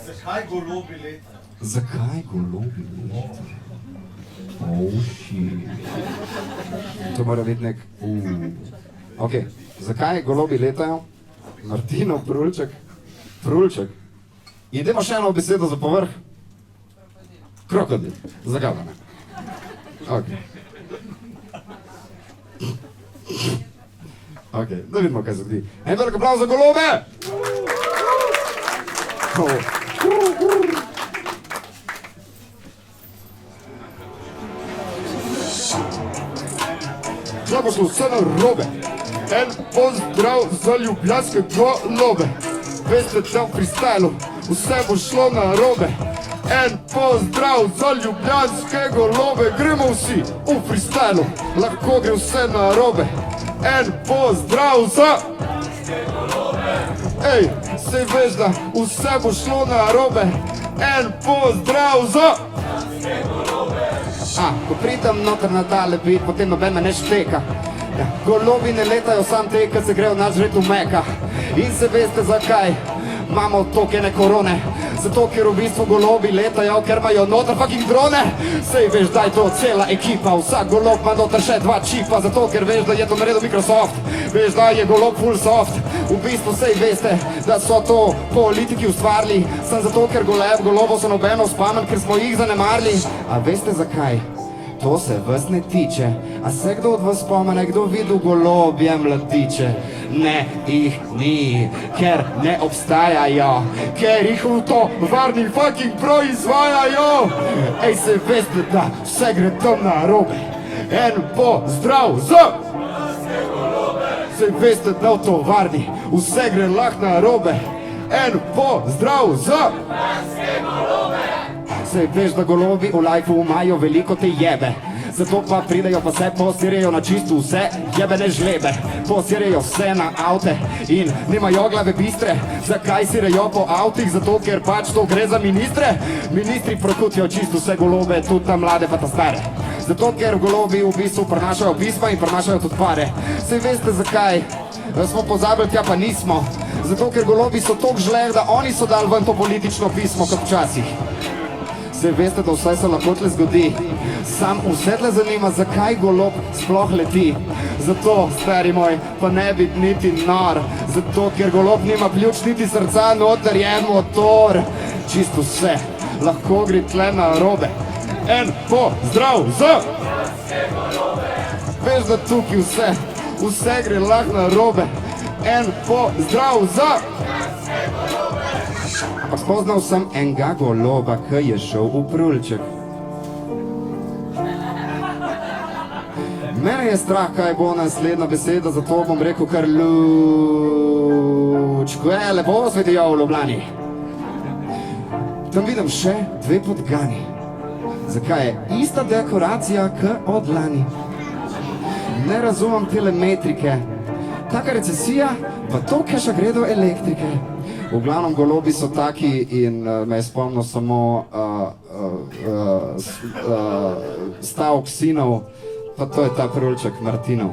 Zakaj golobi letajo? Zakaj golobi letajo? Oh, shit. To mora biti nek... Ok, zakaj golobi letajo? Martinov, Prulček. Prulček. Idemo še eno besedo za povrh. Krokodil. Zakaj pa ne? Ok. Ok, da vidimo, kaj se zgodi. En velik aplauz za golobe! Zdaj bo šlo vse na robe. En pozdrav za ljubljanske golobe. Veste, da v freestylu vse bo šlo na robe. En pozdrav za ljubljanske golobe. Gremo vsi v freestylu, lahko gre vse na robe. En pozdrav za ljubljanske golobe. Ej, sej veš, da vse bo šlo na robe. En pozdrav za ljubljanske golobe. Ko pridem noter na tale bit, potem noben me ne šteka. Golobi ne letajo sam te, kad se grejo naš žret v meka. In se veste zakaj imamo tokene korone. Zato, ker v bistvu golobi letajo, ker imajo noter fucking drone. Sej veš, da je to cela ekipa, vsak golob ima noter še 2 čipa. Zato, ker veš, da je to naredil Microsoft. Veš, da je golob full soft. V bistvu sej veste, da so to politiki ustvarili. Sem zato, ker golobov so nobeno spamen, ker smo jih zanemarili. A veste zakaj? To se vas ne tiče. A se kdo od vas spomene, kdo videl golobje mladiče? Ne, jih ni, ker ne obstajajo, ker jih v tovarni fucking proizvajajo. Ej, se veste, da vse gre tam na robe. En pozdrav za ljubljanske golobe. Se veste, da v tovarni vse gre lah na robe. En pozdrav za ljubljanske golobe. Sej veš, da golobi v lajfu imajo veliko te jebe. Zato pa pridejo pa se posirajo na čisto vse jebene žlebe. Posirajo vse na avte in nimajo glave bistre. Zakaj sirajo po avtih? Zato, ker pač to gre za ministre. Ministri prokutijo čisto vse golobe, tudi ta mlade pa ta stare. Zato, ker golobi v bistvu prinašajo pisma in prinašajo tudi pare. Sej veste zakaj? Smo pozabili, tja pa nismo. Zato, ker golobi so toliko žleh, da oni so dali ven to politično pismo, kot včasih. Sej veste, da vse se lahko tle zgodi. Sam vse tle zanima, zakaj golob sploh leti. Zato, stari moj, pa ne biti niti nor. Zato, ker golob nima pljuč niti srca, noter je motor. Čisto vse, lahko gre tle na robe. En pozdrav za ljubljanske golobe. Veš, da tukaj vse gre lah na robe. En pozdrav za ljubljanske golobe. Ampak spoznal sem enega goloba, ki je šel v Prulček. Mene je strah, kaj bo naslednja beseda, zato bom rekel kar luč. Ko je lepo svetijo v Ljubljani. Tam vidim še 2 podgani. Zakaj je ista dekoracija, k od lani? Ne razumem telemetrike. Taka recesija, pa to, kaj še gre do elektrike. V glavnem golobi so taki in me je spomnil samo stavk sinov, pa to je ta Prulček Martinov.